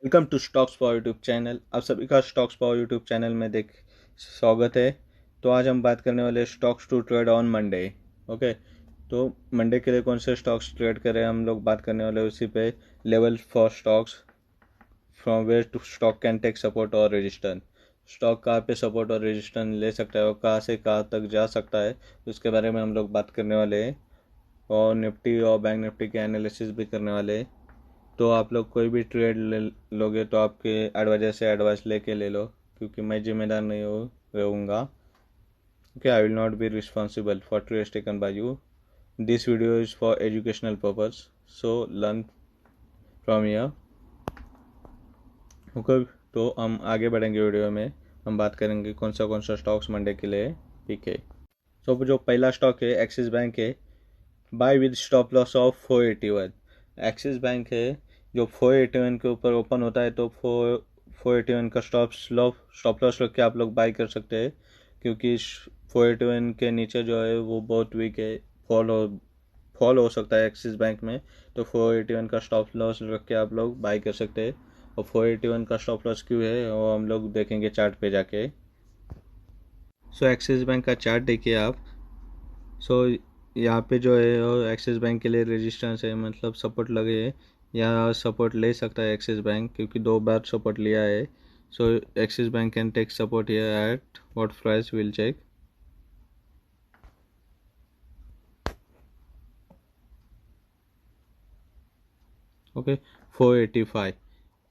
Welcome to stocks power YouTube channel. आप सभी का स्टॉक्स पावर यूट्यूब चैनल में स्वागत है। तो आज हम बात करने वाले stocks to trade on Monday. Okay, तो मंडे के लिए कौन से स्टॉक्स ट्रेड करें हम लोग बात करने वाले उसी पे। Level for stocks, from where to stock can take support और रेजिस्टेंस। स्टॉक कहाँ पे सपोर्ट और रेजिस्टेंस ले सकता है और कहाँ से कहाँ तक जा सकता है, उसके बारे में हम लोग बात करने वाले हैं। और निफ्टी और बैंक निफ्टी के एनालिसिस भी करने वाले हैं। तो आप लोग कोई भी ट्रेड ले लोगे तो आपके एडवाइजर से एडवाइस लेके ले लो, क्योंकि मैं जिम्मेदार नहीं हो रहूँगा। Okay, I will not be responsible for trades taken by you. This video is for educational purpose, so learn from here. Okay, तो हम आगे बढ़ेंगे वीडियो में। हम बात करेंगे कौन सा स्टॉक्स मंडे के लिए ठीक है। तो जो पहला स्टॉक है एक्सिस बैंक है। Buy with stop loss of 481। Axis bank है जो 481 के ऊपर ओपन होता है तो 481 का स्टॉप लॉस रख के आप लोग बाई कर सकते हैं, क्योंकि 481 के नीचे जो है वो बहुत वीक है। फॉल हो फॉल हो सकता है एक्सिस बैंक में। तो 481 का स्टॉप लॉस रख के आप लोग बाई कर सकते हैं। और 481 का स्टॉप लॉस क्यों है वो हम लोग देखेंगे चार्ट पे जाके। सो एक्सिस बैंक का चार्ट देखिए आप। सो यहाँ पे जो है एक्सिस बैंक के लिए रेजिस्टेंस है, मतलब सपोर्ट लगे है। या सपोर्ट ले सकता है एक्सिस बैंक, क्योंकि 2 बार सपोर्ट लिया है। So Axis Bank can take support here at what price will check. Okay, 485।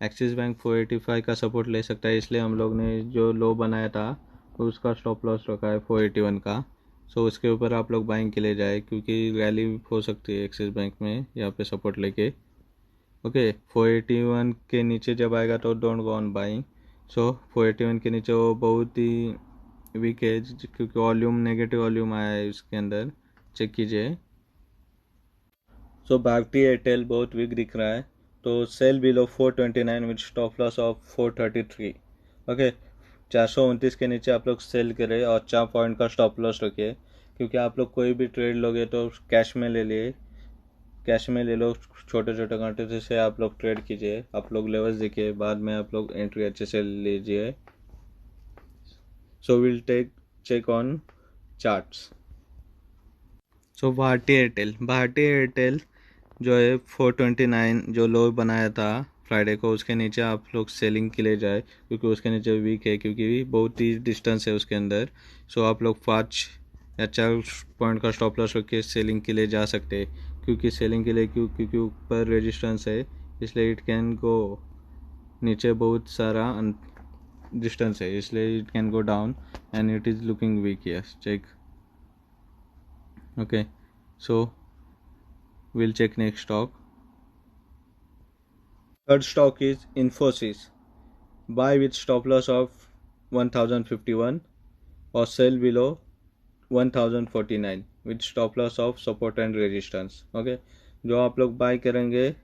Axis Bank 485 का सपोर्ट ले सकता है, इसलिए हम लोग ने जो लो बनाया था उसका स्टॉप लॉस रखा है 481 का। सो उसके ऊपर आप लोग बाइंग के लिए जाए, क्योंकि रैली हो सकती है एक्सिस बैंक में यहाँ पे सपोर्ट लेके। ओके, 481 के नीचे जब आएगा तो डोंट गो ऑन बाइंग। सो 481 के नीचे वो बहुत ही वीक है, क्योंकि वॉल्यूम नेगेटिव वॉल्यूम आया है उसके अंदर। चेक कीजिए। सो भारती एयरटेल बहुत वीक दिख रहा है, तो cell below 429 with stop loss of 433। Okay, 429 के नीचे आप लोग सेल करें और 4 पॉइंट का स्टॉप लॉस रखिए, क्योंकि आप लोग कोई भी ट्रेड लोगे तो कैश में ले लिए। कैश में ले लो, छोटे छोटे घंटे से आप लोग ट्रेड कीजिए। आप लोग लेवल्स देखिए, बाद में आप लोग एंट्री अच्छे से लीजिए। So will take check on charts. So Bharti Airtel जो है 429 जो लो बनाया था फ्राइडे को, उसके नीचे आप लोग सेलिंग के लिए जाए, क्योंकि उसके नीचे वीक है, क्योंकि बहुत ही डिस्टेंस है उसके अंदर। सो आप लोग 5 या 4 पॉइंट का स्टॉप लॉस रख के सेलिंग के लिए जा सकते हैं, क्योंकि सेलिंग के लिए क्योंकि ऊपर रेजिस्टेंस है, इसलिए इट कैन गो नीचे बहुत सारा डिस्टेंस है, इसलिए it can go down and it is looking weak. Yes, check. Okay, so we'll check next stock. Third stock is Infosys. Buy with stop loss of 1051 or sell below 1049 with stop loss of support and resistance. Okay, जो आप लोग bye करेंगे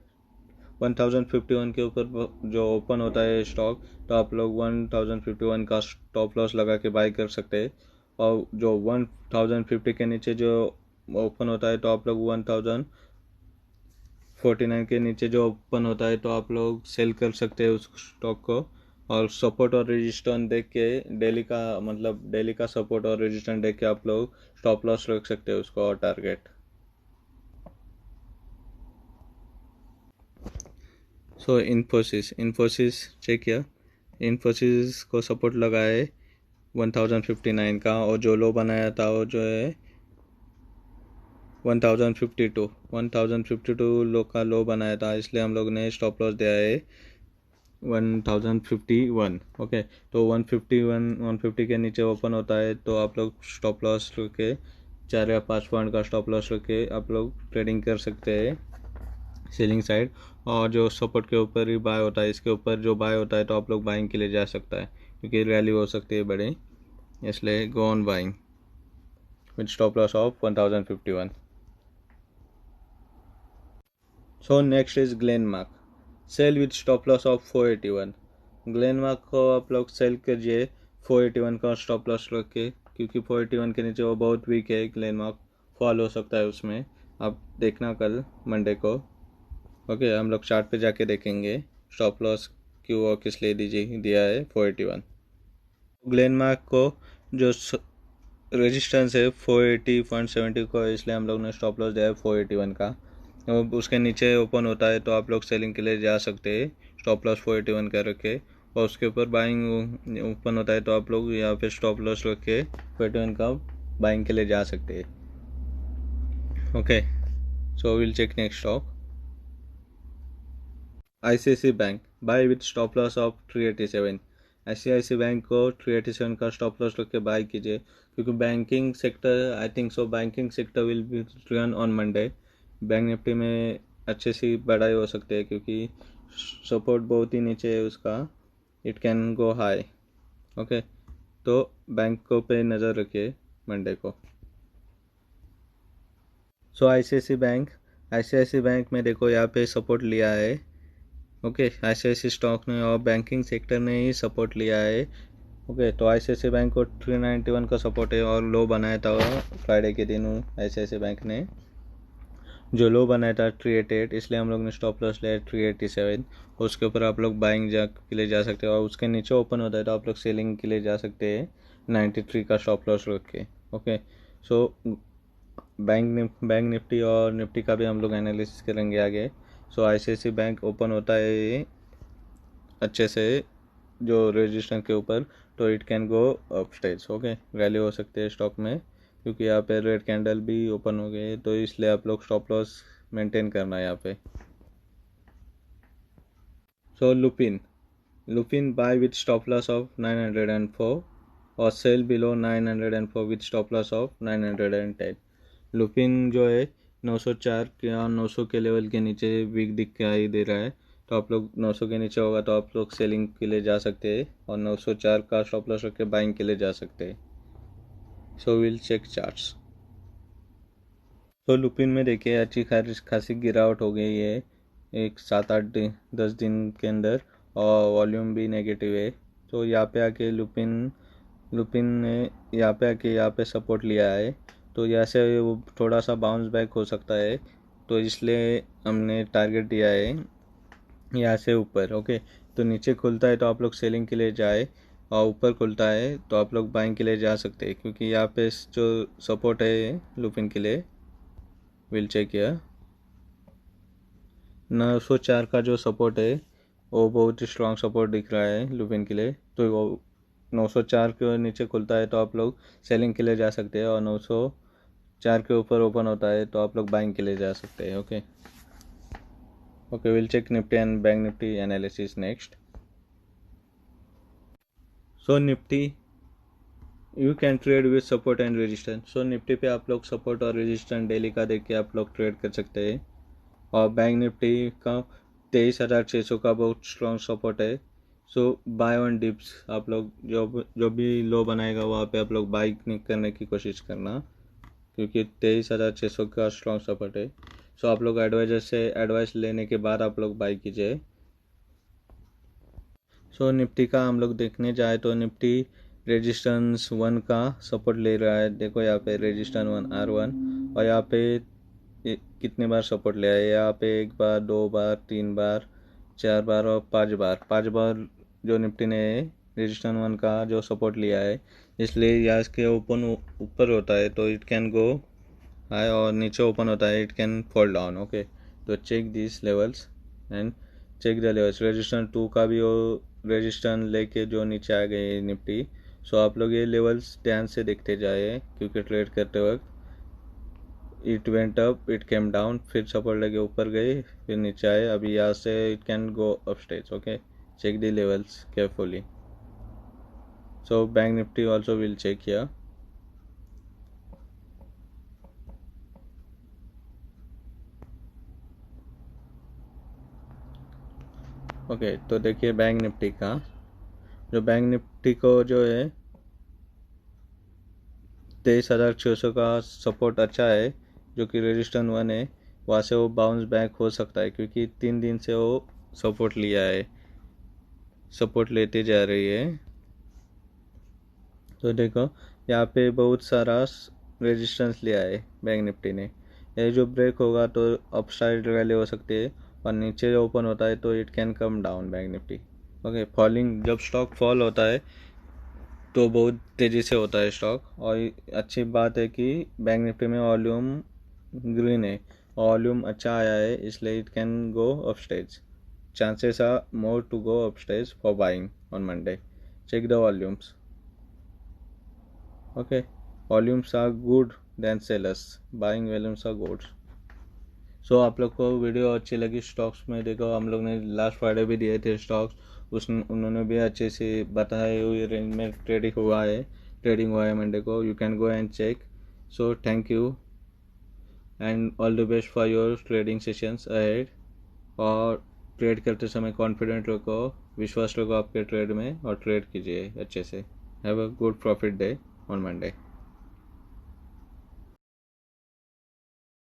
1051 के ऊपर जो open होता है stock, तो आप लोग 1051 का स्टॉप लॉस लगा के बाय कर सकते हैं। और जो 1050 के नीचे जो ओपन होता है तो आप लोग 1049 के नीचे जो ओपन होता है तो आप लोग सेल कर सकते हैं उस स्टॉक को। और सपोर्ट और रेजिस्टेंस देख के डेली का सपोर्ट और रेजिस्टेंस देख के आप लोग स्टॉप लॉस रख सकते हैं उसको और टारगेट। सो इन्फोसिस चेक किया। इन्फोसिस को सपोर्ट लगा है 1059 का, और जो लो बनाया था वो जो है 1052 लो का लो बनाया था, इसलिए हम लोग ने स्टॉप लॉस दिया है 1051। ओके, तो 150 के नीचे ओपन होता है तो आप लोग स्टॉप लॉस रखे 4 या 5 पॉइंट का स्टॉप लॉस रखे आप लोग ट्रेडिंग कर सकते हैं सेलिंग साइड। और जो सपोर्ट के ऊपर ही बाय होता है, इसके ऊपर जो बाय होता है तो आप लोग बाइंग के लिए जा सकता है, क्योंकि रैली हो सकती है बड़ी, इसलिए go on buying with stop loss of 1051। So next is Glenmark. Sell with stop loss of 481। Glenmark को आप लोग सेल कीजिए 481 का स्टॉप लॉस रख के, क्योंकि 481 के नीचे वो बहुत वीक है। ग्लेनमार्क फॉल हो सकता है उसमें, आप देखना कल मंडे को। ओके, हम लोग चार्ट पे जाके देखेंगे स्टॉप लॉस क्यू और किस लिए दिया है 481। ग्लेनमार्क को जो रेजिस्टेंस है 480.70 को, इसलिए हम लोग ने स्टॉप लॉस दिया है 481 का। तो उसके नीचे ओपन होता है तो आप लोग सेलिंग के लिए जा सकते हैं, स्टॉप लॉस 481 का रख के। और उसके ऊपर बाइंग ओपन होता है तो आप लोग यहाँ पे स्टॉप लॉस रख के 481 का बाइंग के लिए जा सकते हैं। Okay, so will check next stock. ICICI bank buy with stop loss of 387। ICICI bank को 387 का स्टॉप लॉस रख के बाय कीजिए, क्योंकि banking sector, I think so banking sector will be run on Monday. Bank Nifty में अच्छे से बढ़ाई हो सकते हैं, क्योंकि सपोर्ट बहुत ही नीचे है उसका, it can go high. Okay, तो बैंक को पे नज़र रखिए मंडे को। सो ICICI बैंक में देखो यहाँ पे सपोर्ट लिया है। ओके, ICICI स्टॉक ने और बैंकिंग सेक्टर ने ही सपोर्ट लिया है। ओके, तो ICICI बैंक को 391 का सपोर्ट है और लो बनाया था फ्राइडे के दिन। ICICI बैंक ने जो लो बनाया था 388, इसलिए हम लोग ने स्टॉप लॉस लिया 387। उसके ऊपर आप लोग बाइंग के लिए जा सकते हो, और उसके नीचे ओपन होता है तो आप लोग सेलिंग के लिए जा सकते हैं 93 का स्टॉप लॉस रख के। ओके, सो बैंक निफ्टी और निफ्टी का भी हम लोग एनालिसिस करेंगे आगे। सो ICICI बैंक ओपन होता है अच्छे से जो रेजिस्टेंस के ऊपर, तो it can go up stage. Okay, rally हो सकती है स्टॉक में, क्योंकि यहाँ पे रेड कैंडल भी ओपन हो गए, तो इसलिए आप लोग स्टॉप लॉस मेंटेन करना है यहाँ पे। So Lupin buy with stop loss of 904 और sell below 904 with stop loss of 910। Lupin जो है 904 या 900 के लेवल के नीचे वीक दिखाई दे रहा है, तो आप लोग 900 के नीचे होगा तो आप लोग सेलिंग के लिए जा सकते हैं, और 904 का स्टॉप लॉस रख के बाइंग के लिए जा सकते हैं। So will check charts. तो लुपिन में देखिए अच्छी खासी गिरावट हो गई है एक 7-8-10 दिन के अंदर, और वॉल्यूम भी नेगेटिव है। तो यहाँ पे आके लुपिन ने यहाँ पे सपोर्ट लिया है, तो यहाँ से वो थोड़ा सा बाउंस बैक हो सकता है, तो इसलिए हमने टारगेट दिया है यहाँ से ऊपर। ओके, तो नीचे खुलता है तो आप लोग सेलिंग के लिए जाए, और ऊपर खुलता है तो आप लोग बाइंग के लिए जा सकते हैं, क्योंकि यहाँ पे जो सपोर्ट है लुपिन के लिए, विल चेक किया 904 का जो सपोर्ट है वो बहुत ही स्ट्रॉन्ग सपोर्ट दिख रहा है लुपिन के लिए। तो वो 904 के नीचे खुलता है तो आप लोग सेलिंग के लिए जा सकते हैं, और 904 के ऊपर ओपन होता है तो आप लोग बाइंग के लिए जा सकते हैं। Okay, will check Nifty and bank Nifty analysis next. So Nifty you can trade with support and resistance. So Nifty पे आप लोग सपोर्ट और रेजिस्टेंस डेली का देख के आप लोग ट्रेड कर सकते हैं, और बैंक निफ्टी का 23,600 का बहुत स्ट्रॉन्ग सपोर्ट है। सो बाय ऑन डिप्स आप लोग जो भी लो बनाएगा वहाँ पे आप लोग बाई करने की कोशिश करना, क्योंकि 23,600 का स्ट्रॉन्ग सपोर्ट है। सो आप लोग एडवाइजर से एडवाइस लेने के बाद आप लोग बाई कीजिए। सो निफ्टी का हम लोग देखने जाए तो निफ्टी रेजिस्टेंस 1 का सपोर्ट ले रहा है। देखो यहाँ पे रेजिस्टेंस 1 R1, और यहाँ पे कितने बार सपोर्ट लिया है, यहाँ पे 1 बार 2 बार 3 बार 4 बार और 5 बार जो निफ्टी ने रेजिस्टेंस 1 का जो सपोर्ट लिया है, इसलिए यहाँ के ओपन ऊपर होता है तो इट कैन गो हाई, और नीचे ओपन होता है it can fall down. Okay, तो check this levels and check the levels. Resistance 2 का भी वो रेजिस्टेंस लेके जो नीचे आ गए निफ्टी। सो आप लोग ये लेवल्स ध्यान से देखते जाए, क्योंकि ट्रेड करते वक्त it went up, it came down, फिर सपोर्ट लगे ऊपर गए, फिर नीचे आए, अभी यहाँ से it can go up stage. Okay, check the levels carefully. So bank Nifty also will check here. Okay, तो देखिए बैंक निफ्टी का जो बैंक निफ्टी को जो है 23,600 का सपोर्ट अच्छा है, जो कि रेजिस्टेंस 1 है, वहाँ से वो बाउंस बैक हो सकता है, क्योंकि 3 दिन से वो सपोर्ट लिया है, सपोर्ट लेते जा रही है। तो देखो यहाँ पे बहुत सारा रेजिस्टेंस लिया है बैंक निफ्टी ने, ये जो ब्रेक होगा तो अपसाइड रैली हो सकती है, और नीचे जो ओपन होता है तो it can come down bank Nifty. Okay, falling, जब स्टॉक फॉल होता है तो बहुत तेज़ी से होता है स्टॉक। और अच्छी बात है कि बैंक निफ्टी में वॉल्यूम ग्रीन है, वॉल्यूम अच्छा आया है, इसलिए it can go up stage. Chances are more to go up stage for buying on Monday. Check the volumes. Okay, volumes are good than sellers, buying volumes are good. So आप लोग को video अच्छी लगी stocks में, देखो हम लोग ने लास्ट फ्राइडे भी दिए थे स्टॉक्स, उन्होंने भी अच्छे से बताया हुई रेंज में ट्रेडिंग हुआ है मंडे को। You can go and check. So thank you and all the best for your trading sessions ahead. और ट्रेड करते समय कॉन्फिडेंट रखो, विश्वास रखो आपके ट्रेड में और ट्रेड कीजिए अच्छे से। Have a good profit day on Monday.